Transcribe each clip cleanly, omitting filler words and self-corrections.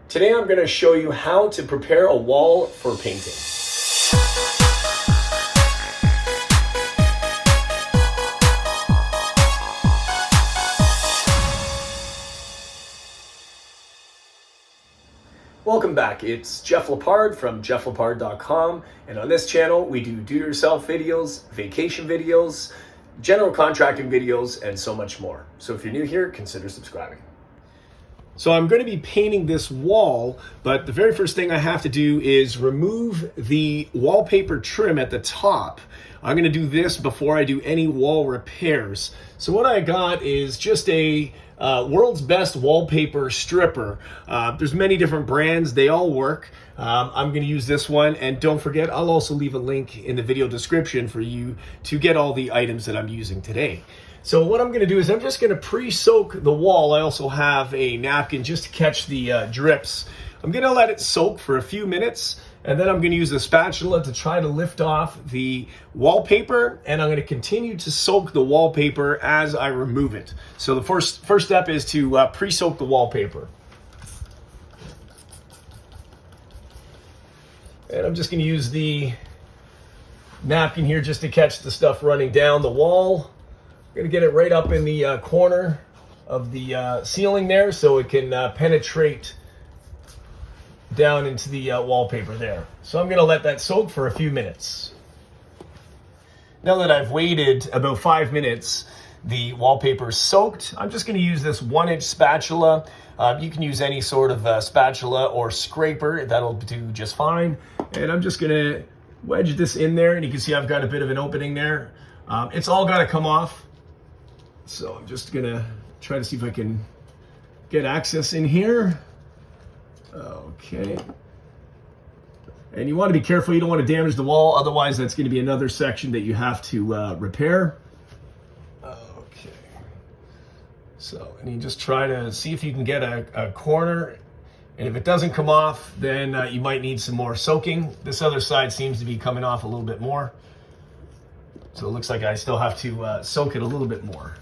Today I'm going to show you how to prepare a wall for painting. Welcome back, it's Jeff Lepard from jefflepard.com, and on this channel we do-it-yourself videos, vacation videos, general contracting videos, and so much more. So if you're new here, consider subscribing. So I'm going to be painting this wall, but the very first thing I have to do is remove the wallpaper trim at the top. I'm going to do this before I do any wall repairs. So what I got is just a world's best wallpaper stripper. There's many different brands, they all work. I'm going to use this one, and don't forget, I'll also leave a link in the video description for you to get all the items that I'm using today. So what I'm going to do is I'm just going to pre-soak the wall. I also have a napkin just to catch the drips. I'm going to let it soak for a few minutes, and then I'm going to use a spatula to try to lift off the wallpaper, and I'm going to continue to soak the wallpaper as I remove it. So the first step is to pre-soak the wallpaper. And I'm just going to use the napkin here just to catch the stuff running down the wall. I'm going to get it right up in the corner of the ceiling there so it can penetrate down into the wallpaper there. So I'm going to let that soak for a few minutes. Now that I've waited about 5 minutes, the wallpaper is soaked. I'm just going to use this 1-inch spatula. You can use any sort of spatula or scraper. That'll do just fine. And I'm just going to wedge this in there, and you can see I've got a bit of an opening there. It's all got to come off. So I'm just going to try to see if I can get access in here. Okay. And you want to be careful, you don't want to damage the wall, otherwise that's going to be another section that you have to repair. Okay. So, and you just try to see if you can get a corner, and if it doesn't come off, then you might need some more soaking. This other side seems to be coming off a little bit more. So it looks like I still have to soak it a little bit more.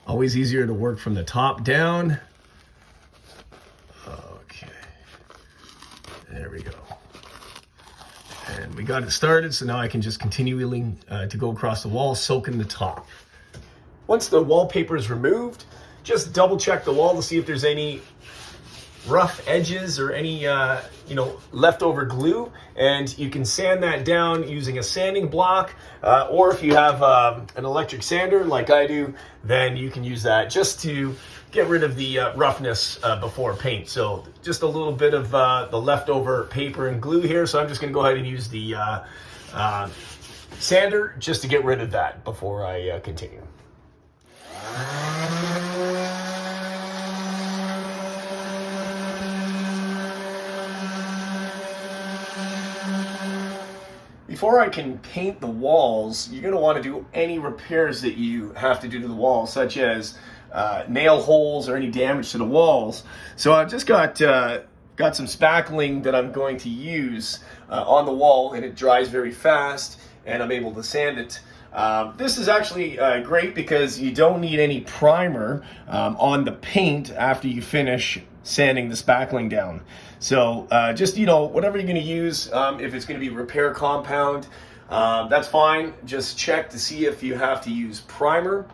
Always easier to work from the top down. Okay, there we go. And we got it started, so now I can just continue to go across the wall, soaking the top. Once the wallpaper is removed, just double check the wall to see if there's any rough edges or any leftover glue, and you can sand that down using a sanding block, or if you have an electric sander like I do, then you can use that just to get rid of the roughness before paint. So just a little bit of the leftover paper and glue here, so I'm just going to go ahead and use the sander just to get rid of that before I continue. Before I can paint the walls, you're going to want to do any repairs that you have to do to the walls, such as nail holes or any damage to the walls. So I've just got some spackling that I'm going to use on the wall, and it dries very fast, and I'm able to sand it. This is actually great because you don't need any primer on the paint after you finish sanding the spackling down. So just, whatever you're going to use, if it's going to be repair compound, that's fine. Just check to see if you have to use primer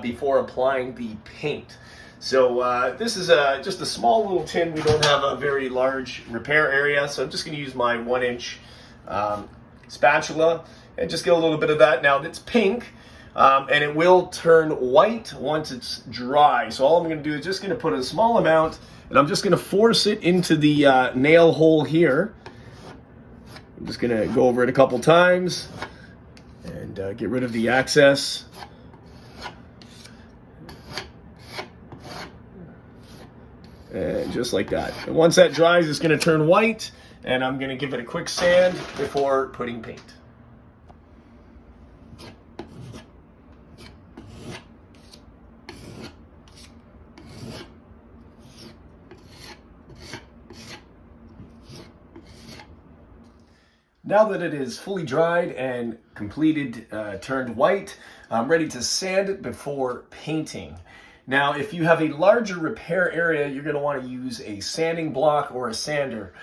before applying the paint. So this is just a small little tin. We don't have a very large repair area, so I'm just going to use my 1-inch spatula and just get a little bit of that. Now it's pink, and it will turn white once it's dry. So all I'm going to do is just going to put a small amount, and I'm just going to force it into the nail hole here. I'm just going to go over it a couple times and get rid of the excess. And just like that. And once that dries, it's going to turn white, and I'm going to give it a quick sand before putting paint. Now that it is fully dried and completed, turned white, I'm ready to sand it before painting. Now, if you have a larger repair area, you're going to want to use a sanding block or a sander.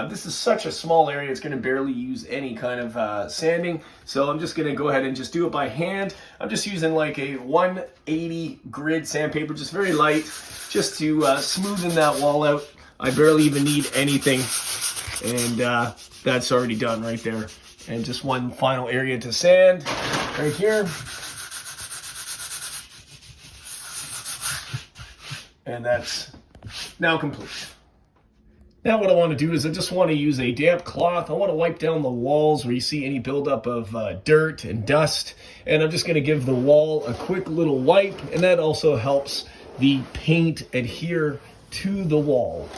This is such a small area, it's going to barely use any kind of sanding. So I'm just going to go ahead and just do it by hand. I'm just using like a 180 grit sandpaper, just very light, just to smoothen that wall out. I barely even need anything. And that's already done right there. And just one final area to sand right here. And that's now complete. Now what I want to do is I just want to use a damp cloth. I want to wipe down the walls where you see any buildup of dirt and dust. And I'm just going to give the wall a quick little wipe. And that also helps the paint adhere to the wall.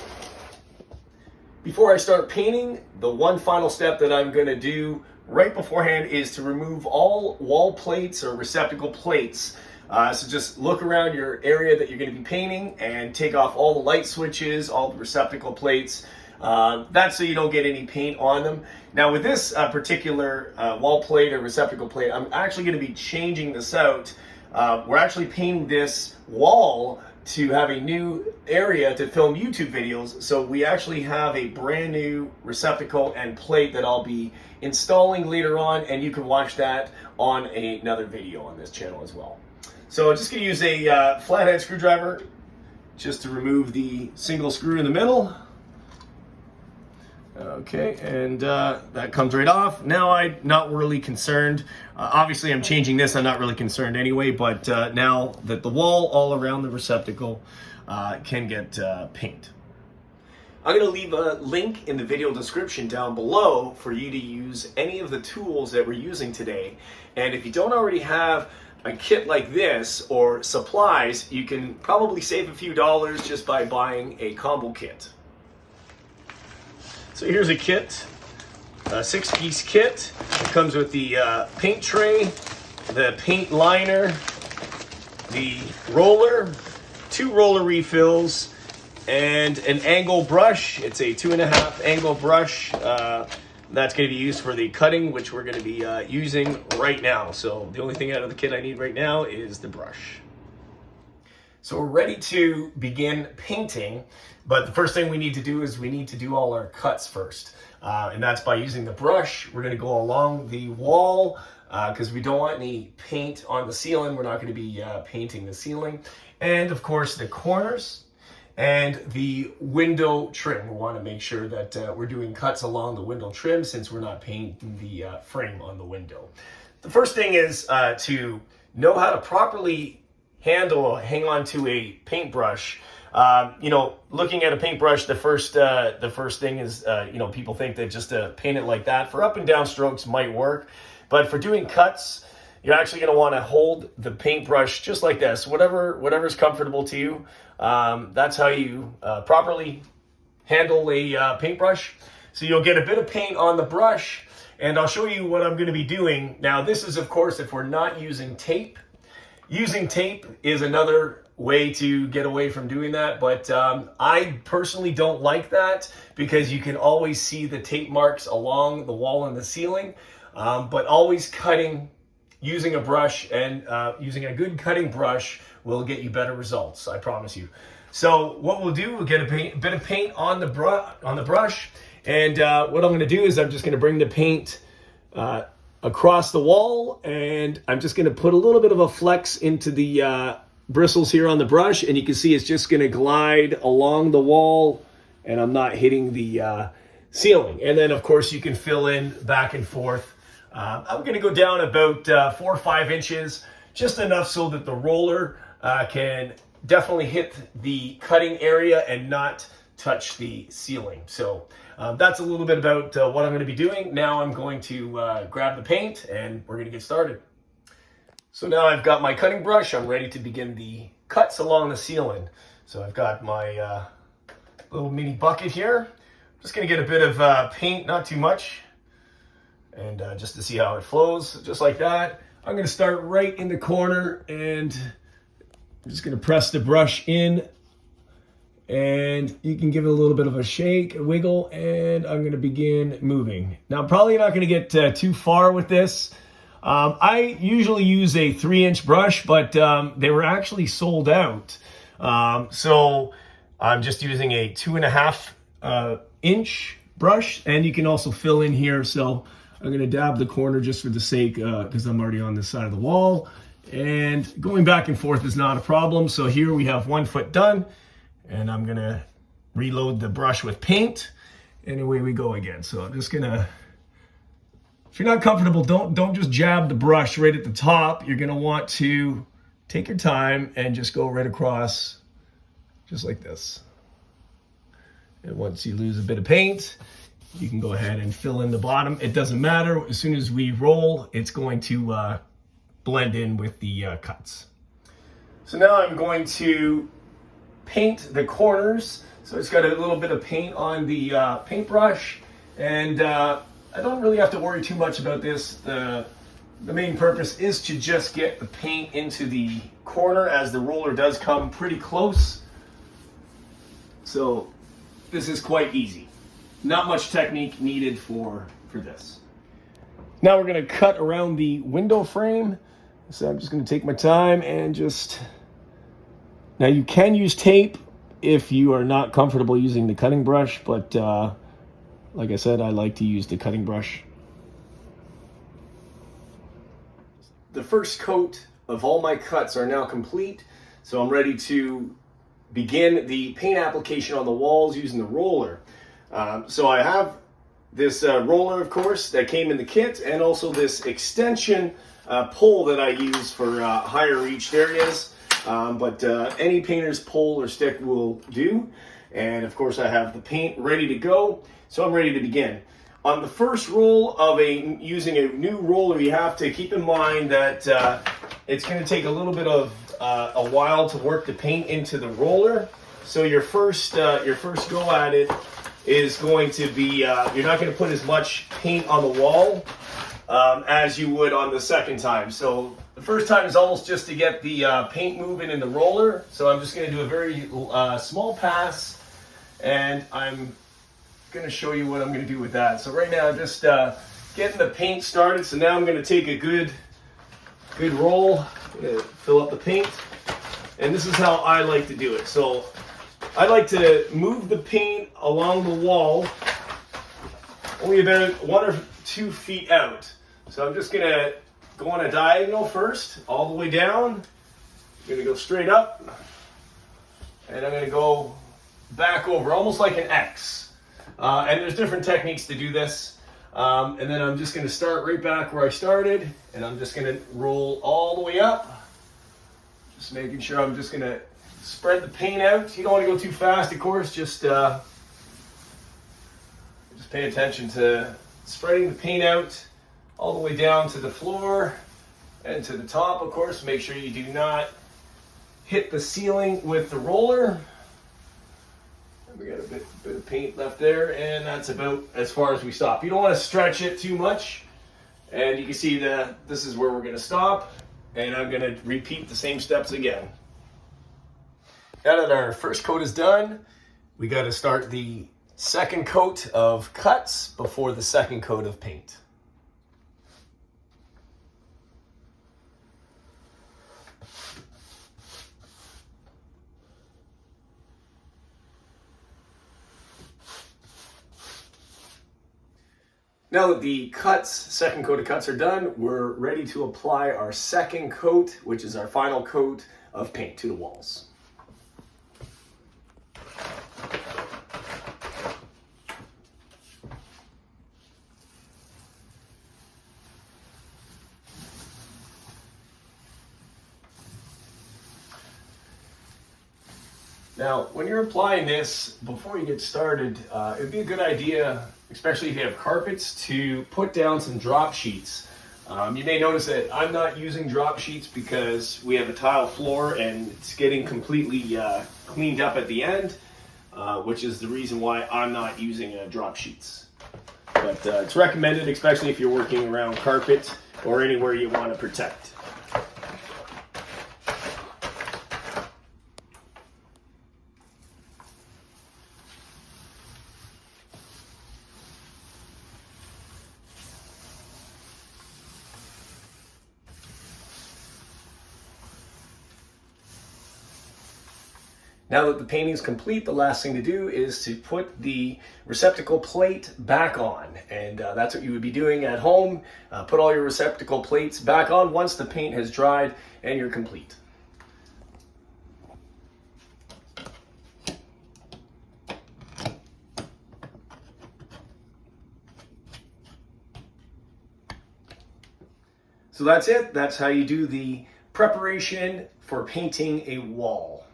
Before I start painting, the one final step that I'm going to do right beforehand is to remove all wall plates or receptacle plates. So just look around your area that you're going to be painting and take off all the light switches, all the receptacle plates. That's so you don't get any paint on them. Now with this particular wall plate or receptacle plate, I'm actually going to be changing this out. We're actually painting this wall to have a new area to film YouTube videos. So we actually have a brand new receptacle and plate that I'll be installing later on, and you can watch that on another video on this channel as well. So I'm just going to use a flathead screwdriver just to remove the single screw in the middle. Okay, and that comes right off. Now I'm not really concerned. Obviously I'm changing this, I'm not really concerned anyway, but now that the wall all around the receptacle can get paint. I'm going to leave a link in the video description down below for you to use any of the tools that we're using today. And if you don't already have a kit like this or supplies, you can probably save a few dollars just by buying a combo kit. So here's a kit, a 6-piece kit. It comes with the paint tray, the paint liner, the roller, 2 roller refills, and an angle brush. It's a 2.5 angle brush. That's going to be used for the cutting, which we're going to be using right now. So the only thing out of the kit I need right now is the brush. So we're ready to begin painting, but the first thing we need to do is we need to do all our cuts first. And that's by using the brush. We're going to go along the wall because we don't want any paint on the ceiling. We're not going to be painting the ceiling. And of course the corners and the window trim. We want to make sure that we're doing cuts along the window trim since we're not painting the frame on the window. The first thing is to know how to properly hang on to a paintbrush. You know, looking at a paintbrush, the first thing is, you know, people think that just to paint it like that for up and down strokes might work. But for doing cuts, you're actually going to want to hold the paintbrush just like this, whatever's comfortable to you. That's how you properly handle a paintbrush. So you'll get a bit of paint on the brush, and I'll show you what I'm going to be doing. Now, this is, of course, if we're not using tape. Using tape is another way to get away from doing that, but I personally don't like that because you can always see the tape marks along the wall and the ceiling. But always cutting using a brush and using a good cutting brush will get you better results, I promise you. So what we'll do, we'll get a bit of paint on the brush, and what I'm going to do is I'm just going to bring the paint across the wall, and I'm just going to put a little bit of a flex into the bristles here on the brush, and you can see it's just going to glide along the wall, and I'm not hitting the ceiling. And then of course you can fill in back and forth. I'm going to go down about 4 or 5 inches, just enough so that the roller can definitely hit the cutting area and not touch the ceiling. So that's a little bit about what I'm going to be doing. Now I'm going to grab the paint and we're going to get started. So now I've got my cutting brush. I'm ready to begin the cuts along the ceiling. So I've got my little mini bucket here. I'm just going to get a bit of paint, not too much, and just to see how it flows, just like that. I'm going to start right in the corner, and I'm just going to press the brush in, and you can give it a little bit of a shake, a wiggle, and I'm going to begin moving. Now, I'm probably not going to get too far with this. I usually use a 3-inch brush, but they were actually sold out. So I'm just using a 2.5 inch brush, and you can also fill in here. So I'm going to dab the corner just for the sake, because I'm already on this side of the wall. And going back and forth is not a problem. So here we have 1 foot done, and I'm going to reload the brush with paint, and away we go again. So I'm just going to, if you're not comfortable, don't just jab the brush right at the top. You're going to want to take your time and just go right across, just like this. And once you lose a bit of paint, you can go ahead and fill in the bottom. It doesn't matter. As soon as we roll, it's going to blend in with the cuts. So now I'm going to paint the corners. So it's got a little bit of paint on the paintbrush, and I don't really have to worry too much about this. The main purpose is to just get the paint into the corner, as the roller does come pretty close. So this is quite easy. Not much technique needed for this. Now we're going to cut around the window frame. So I'm just going to take my time and just... Now you can use tape if you are not comfortable using the cutting brush, but like I said, I like to use the cutting brush. The first coat of all my cuts are now complete, so I'm ready to begin the paint application on the walls using the roller. So I have this roller, of course, that came in the kit, and also this extension pole that I use for higher reached areas. But any painter's pole or stick will do. And of course I have the paint ready to go, so I'm ready to begin. On the first roll of using a new roller, you have to keep in mind that it's going to take a little bit of a while to work the paint into the roller. So your first go at it is going to be, you're not going to put as much paint on the wall as you would on the second time. So the first time is almost just to get the paint moving in the roller. So I'm just going to do a very small pass, and I'm going to show you what I'm going to do with that. So right now I'm just getting the paint started. So now I'm going to take a good roll, fill up the paint, and this is how I like to do it. So I like to move the paint along the wall only about 1 or 2 feet out. So I'm just going to go on a diagonal first, all the way down. I'm going to go straight up, and I'm going to go back over, almost like an X. And there's different techniques to do this. And then I'm just going to start right back where I started, and I'm just going to roll all the way up. Just making sure I'm just going to spread the paint out. You don't want to go too fast, of course. Just pay attention to spreading the paint out all the way down to the floor and to the top, of course. Make sure you do not hit the ceiling with the roller. We got a bit of paint left there, and that's about as far as we stop. You don't want to stretch it too much, and you can see that this is where we're going to stop, and I'm going to repeat the same steps again. Now that our first coat is done, we got to start the second coat of cuts before the second coat of paint. Now that the second coat of cuts are done, we're ready to apply our second coat, which is our final coat of paint to the walls. Now, when you're applying this, before you get started, it'd be a good idea, especially if you have carpets, to put down some drop sheets. You may notice that I'm not using drop sheets because we have a tile floor and it's getting completely cleaned up at the end, which is the reason why I'm not using drop sheets. But it's recommended, especially if you're working around carpet or anywhere you want to protect. Now that the painting is complete, the last thing to do is to put the receptacle plate back on. And that's what you would be doing at home. Put all your receptacle plates back on once the paint has dried and you're complete. So that's it. That's how you do the preparation for painting a wall.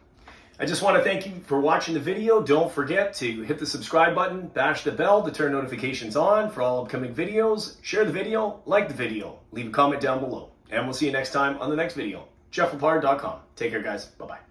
I just want to thank you for watching the video. Don't forget to hit the subscribe button, bash the bell to turn notifications on for all upcoming videos. Share the video, like the video, leave a comment down below. And we'll see you next time on the next video. JeffLepard.com. Take care, guys. Bye-bye.